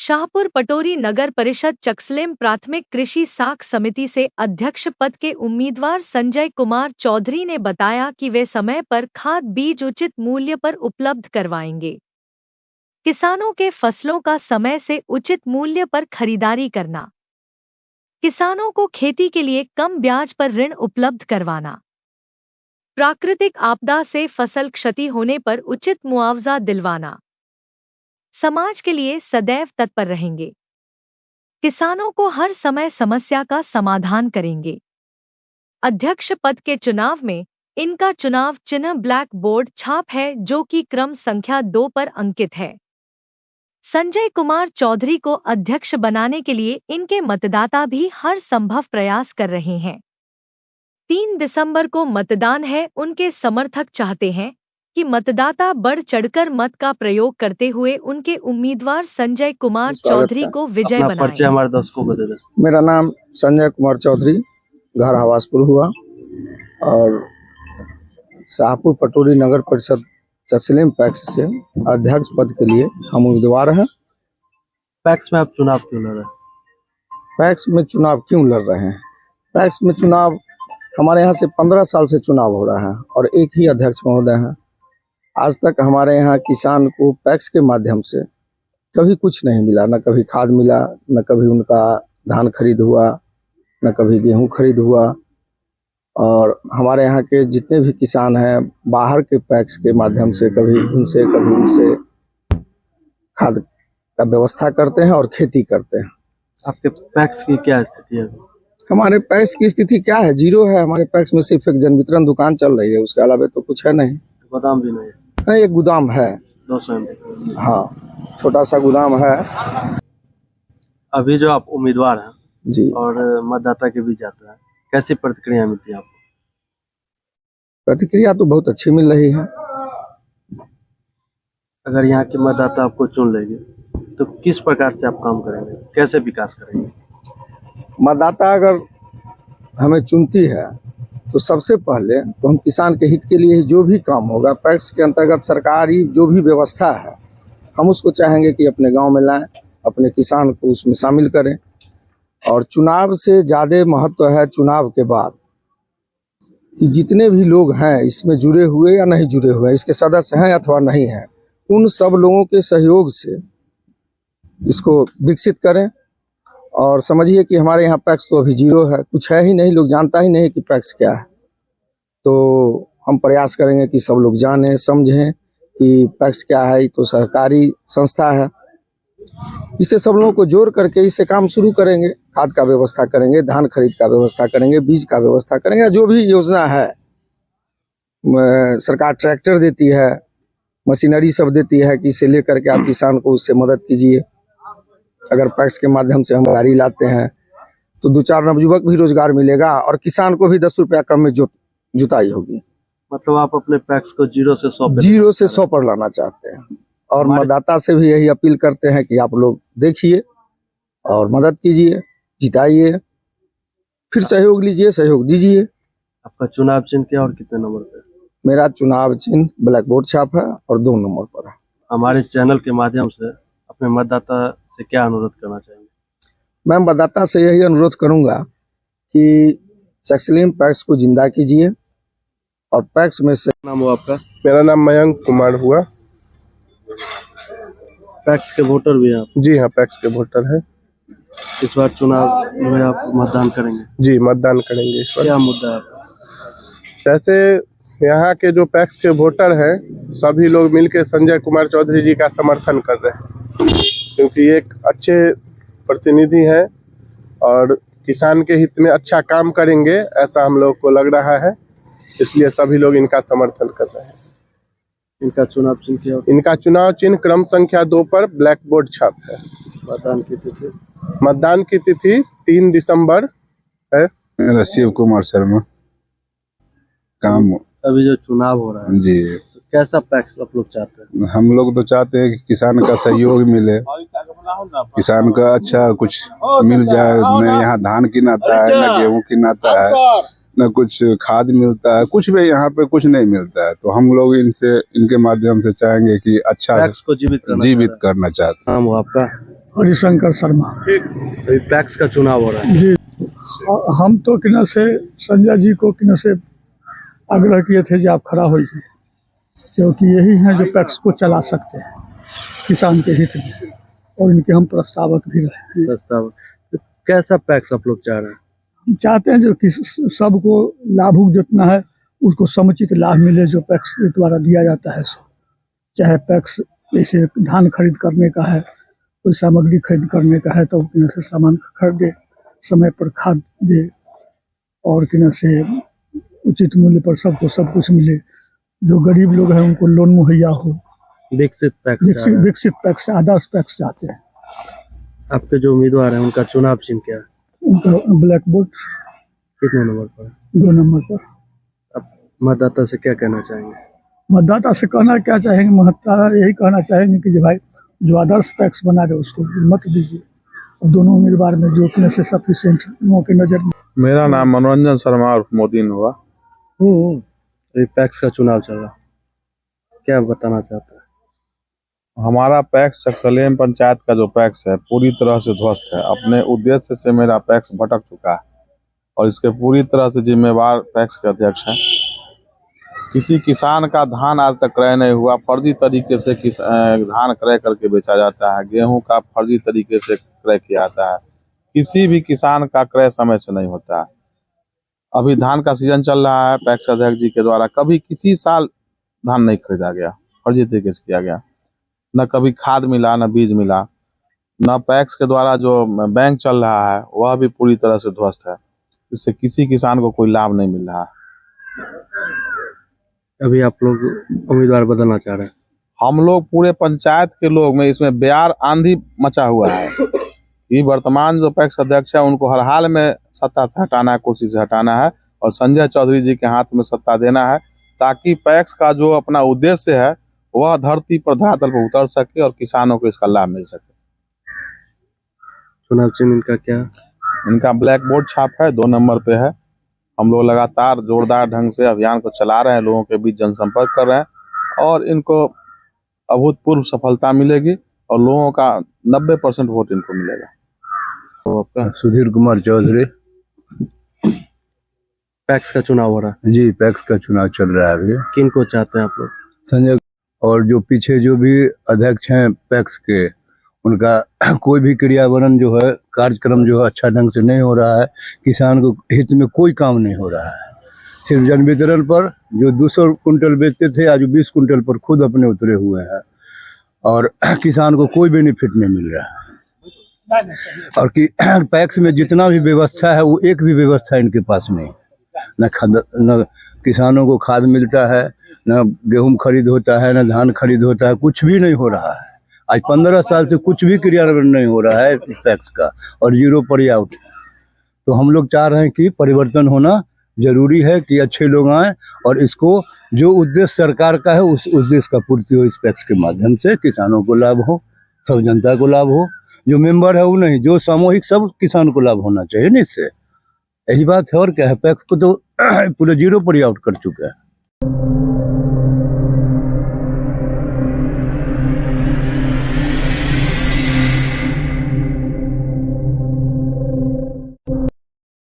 शाहपुर पटोरी नगर परिषद चकसलेम प्राथमिक कृषि साख समिति से अध्यक्ष पद के उम्मीदवार संजय कुमार चौधरी ने बताया कि वे समय पर खाद बीज उचित मूल्य पर उपलब्ध करवाएंगे। किसानों के फसलों का समय से उचित मूल्य पर खरीदारी करना, किसानों को खेती के लिए कम ब्याज पर ऋण उपलब्ध करवाना, प्राकृतिक आपदा से फसल क्षति होने पर उचित मुआवजा दिलवाना, समाज के लिए सदैव तत्पर रहेंगे। किसानों को हर समय समस्या का समाधान करेंगे। अध्यक्ष पद के चुनाव में इनका चुनाव चिन्ह ब्लैक बोर्ड छाप है, जो कि क्रम संख्या 2 पर अंकित है। संजय कुमार चौधरी को अध्यक्ष बनाने के लिए इनके मतदाता भी हर संभव प्रयास कर रहे हैं। 3 दिसंबर को मतदान है। उनके समर्थक चाहते हैं कि मतदाता बढ़ चढ़कर मत का प्रयोग करते हुए उनके उम्मीदवार संजय कुमार चौधरी को विजय बनाएं। हमारे दोस्तों को दे दें। मेरा नाम संजय कुमार चौधरी, घर हवासपुर हुआ और शाहपुर पटोरी नगर परिषद चकसलेम पैक्स से अध्यक्ष पद के लिए हम उम्मीदवार हैं। पैक्स में आप चुनाव क्यों लड़ रहे हैं? पैक्स में चुनाव क्यों लड़ रहे हैं? पैक्स में चुनाव हमारे यहाँ से 15 साल से चुनाव हो रहा है और एक ही अध्यक्ष महोदय हैं। आज तक हमारे यहाँ किसान को पैक्स के माध्यम से कभी कुछ नहीं मिला, न कभी खाद मिला, न कभी उनका धान खरीद हुआ, न कभी गेहूं खरीद हुआ। और हमारे यहाँ के जितने भी किसान हैं बाहर के पैक्स के माध्यम से कभी उनसे खाद का व्यवस्था करते हैं और खेती करते हैं। आपके पैक्स की क्या स्थिति है? हमारे पैक्स की स्थिति क्या है? जीरो है। हमारे पैक्स में सिर्फ एक जन वितरण दुकान चल रही है, उसके अलावा तो कुछ है नहीं। गोदाम भी नहीं है? नहीं, एक गोदाम है 200 MT। हाँ, छोटा सा गोदाम है। अभी जो आप उम्मीदवार हैं जी, और मतदाता के बीच जाते हैं, कैसी प्रतिक्रिया मिलती है आपको? प्रतिक्रिया तो बहुत अच्छी मिल रही है। अगर यहाँ के मतदाता आपको चुन लेंगे तो किस प्रकार से आप काम करेंगे, कैसे विकास करेंगे? मतदाता अगर हमें चुनती है तो सबसे पहले तो हम किसान के हित के लिए जो भी काम होगा, पैक्स के अंतर्गत सरकारी जो भी व्यवस्था है, हम उसको चाहेंगे कि अपने गांव में लाएं, अपने किसान को उसमें शामिल करें। और चुनाव से ज़्यादा महत्व है चुनाव के बाद कि जितने भी लोग हैं इसमें जुड़े हुए या नहीं जुड़े हुए, इसके सदस्य हैं अथवा नहीं हैं, उन सब लोगों के सहयोग से इसको विकसित करें। और समझिए कि हमारे यहाँ पैक्स तो अभी जीरो है, कुछ है ही नहीं, लोग जानता ही नहीं कि पैक्स क्या है। तो हम प्रयास करेंगे कि सब लोग जानें समझें कि पैक्स क्या है। ये तो सरकारी संस्था है, इसे सब लोगों को जोड़ करके इससे काम शुरू करेंगे। खाद का व्यवस्था करेंगे, धान खरीद का व्यवस्था करेंगे, बीज का व्यवस्था करेंगे। जो भी योजना है, सरकार ट्रैक्टर देती है, मशीनरी सब देती है कि इसे लेकर के आप किसान को उससे मदद कीजिए। अगर पैक्स के माध्यम से हम गाड़ी लाते हैं तो 2-4 नवयुवक भी रोजगार मिलेगा और किसान को भी 10 रुपया कम में जुताई होगी। मतलब आप अपने पैक्स को जीरो से 100 पर लाना चाहते हैं। और मतदाता से भी यही अपील करते हैं कि आप लोग देखिए और मदद कीजिए, जिताइए, फिर सहयोग लीजिए, सहयोग दीजिए। आपका चुनाव चिन्ह क्या और कितने नंबर पे? मेरा चुनाव चिन्ह ब्लैक बोर्ड छाप है और 2 नंबर पर है। हमारे चैनल के माध्यम से अपने मतदाता से क्या अनुरोध करना चाहेंगे? मैं मतदाता से यही अनुरोध करूंगा कि चकसलेम पैक्स को जिंदा कीजिए और पैक्स में से। नाम हो आपका? मेरा नाम मयंक कुमार हुआ। पैक्स के वोटर भी हैं आप? जी हाँ, पैक्स के वोटर हैं। इस बार चुनाव में आप मतदान करेंगे? जी, मतदान करेंगे इस बार। क्या मुद्दा है आपका? जैसे यहाँ के जो पैक्स के वोटर हैं सभी लोग मिलकर संजय कुमार चौधरी जी का समर्थन कर रहे हैं, क्योंकि एक अच्छे प्रतिनिधि हैं और किसान के हित में अच्छा काम करेंगे, ऐसा हम लोग को लग रहा है। इसलिए सभी लोग इनका समर्थन कर रहे हैं। इनका चुनाव चिन्ह क्या? इनका चुनाव चिन्ह क्रम संख्या 2 पर ब्लैक बोर्ड छाप है। मतदान की तिथि? मतदान की तिथि 3 दिसंबर है। मेरा शिव कुमार शर्मा। काम अभी जो चुनाव हो रहा है जी, तो कैसा पैक्स आप लोग चाहते हैं? हम लोग तो चाहते हैं कि किसान का सहयोग मिले, किसान का अच्छा कुछ मिल जाए। न यहाँ धान किनाता है, न गेहूं किनाता है, न कुछ खाद मिलता है, कुछ भी यहाँ पे कुछ नहीं मिलता है। तो हम लोग इनके माध्यम से चाहेंगे कि अच्छा पैक्स को जीवित करना करना चाहते हैं। नाम हो आपका? हरिशंकर शर्मा। अभी पैक्स का चुनाव हो रहा है। जी, हम तो किन्ना से संजय जी को किन्ना से आग्रह किए थे कि आप खड़ा होइए, क्योंकि यही हैं जो पैक्स को चला सकते हैं किसान के हित में, और इनके हम प्रस्तावक भी रहे हैं। प्रस्ताव तो कैसा पैक्स आप लोग चाह रहे हैं? हम चाहते हैं जो कि सबको लाभुक जितना है उसको समुचित लाभ मिले जो पैक्स के द्वारा दिया जाता है। सो चाहे पैक्स जैसे धान खरीद करने का है, कोई सामग्री खरीद करने का है तो किन्ना से सामान खरीदे, समय पर खाद दे, और किन्ना से उचित मूल्य पर सबको सब कुछ मिले। जो गरीब लोग हैं उनको लोन मुहैया हो। विकसित पैक्स विकसित पैक्स, आदर्श पैक्स चाहते हैं। आपके जो उम्मीदवार हैं उनका चुनाव चिन्ह क्या है? उनका ब्लैक बोर्ड कितने नंबर पर? 2 नंबर पर। आप मतदाता से क्या कहना चाहेंगे? मतदाता से कहना क्या चाहेंगे, मतदाता यही कहना चाहेंगे कि भाई जो आदर्श पैक्स बना रहे उसको मत दीजिए, और दोनों उम्मीदवार में जो कि से सफिशिएंट लोगों की नजर में। मेरा नाम मनोरंजन शर्मा और मोदीन हुआ। अभी पैक्स का चुनाव चल रहा, क्या बताना चाहता है? हमारा पैक्स चकसलेम पंचायत का जो पैक्स है पूरी तरह से ध्वस्त है। अपने उद्देश्य से मेरा पैक्स भटक चुका है और इसके पूरी तरह से जिम्मेवार पैक्स के अध्यक्ष हैं। किसी किसान का धान आज तक क्रय नहीं हुआ। फर्जी तरीके से धान क्रय करके बेचा जाता है। गेहूं का फर्जी तरीके से क्रय किया जाता है। किसी भी किसान का क्रय समय से नहीं होता है। अभी धान का सीजन चल रहा है। पैक्स अध्यक्ष जी के द्वारा कभी किसी साल धान नहीं खरीदा गया, फर्जी तरीके से किया गया। न कभी खाद मिला, न बीज मिला, न पैक्स के द्वारा जो बैंक चल रहा है वह भी पूरी तरह से ध्वस्त है। इससे किसी किसान को कोई लाभ नहीं मिल रहा है। अभी आप लोग उम्मीदवार बदलना चाह रहे हैं? हम लोग पूरे पंचायत के लोग में इसमें बेयार आंधी मचा हुआ है कि वर्तमान जो पैक्स अध्यक्ष है उनको हर हाल में सत्ता से हटाना है, कुर्सी से हटाना है, और संजय चौधरी जी के हाथ में सत्ता देना है, ताकि पैक्स का जो अपना उद्देश्य है वह धरती पर धरातल पर उतर सके और किसानों को इसका लाभ मिल सके। चुनाव चिन्ह इनका क्या? इनका ब्लैक बोर्ड छाप है, 2 नंबर पे है। हम लोग लगातार जोरदार ढंग से अभियान को चला रहे हैं, लोगों के बीच जनसंपर्क कर रहे हैं और इनको अभूतपूर्व सफलता मिलेगी और लोगों का 90% वोट इनको मिलेगा। तो आपका सुधीर कुमार चौधरी। पैक्स का चुनाव हो रहा है? जी, पैक्स का चुनाव चल रहा है अभी। किन को चाहते हैं आप लोग? संजय और जो पीछे जो भी अध्यक्ष हैं पैक्स के, उनका कोई भी क्रियान्वयन जो है, कार्यक्रम जो है अच्छा ढंग से नहीं हो रहा है। किसान को हित में कोई काम नहीं हो रहा है। सिर्फ जन वितरण पर जो 200 कुंटल बेचते थे आज 20 कुंटल पर खुद अपने उतरे हुए हैं और किसान को कोई बेनिफिट नहीं मिल रहा है। और कि पैक्स में जितना भी व्यवस्था है वो एक भी व्यवस्था इनके पास नहीं। न किसानों को खाद मिलता है, न गेहूं खरीद होता है, न धान खरीद होता है, कुछ भी नहीं हो रहा है। आज 15 साल से कुछ भी क्रियान्वयन नहीं हो रहा है इस टैक्स का, और 0 पर आउट। तो हम लोग चाह रहे हैं कि परिवर्तन होना जरूरी है, कि अच्छे लोग आएँ और इसको जो उद्देश्य सरकार का है उस उद्देश्य का पूर्ति हो। इस टैक्स के माध्यम से किसानों को लाभ हो, सब जनता को लाभ हो। जो मेंबर है वो नहीं, जो सामूहिक सब किसान को लाभ होना चाहिए ना। इससे यही बात है, और क्या है। पैक्स को तो पूरे 0 पर आउट कर चुका है।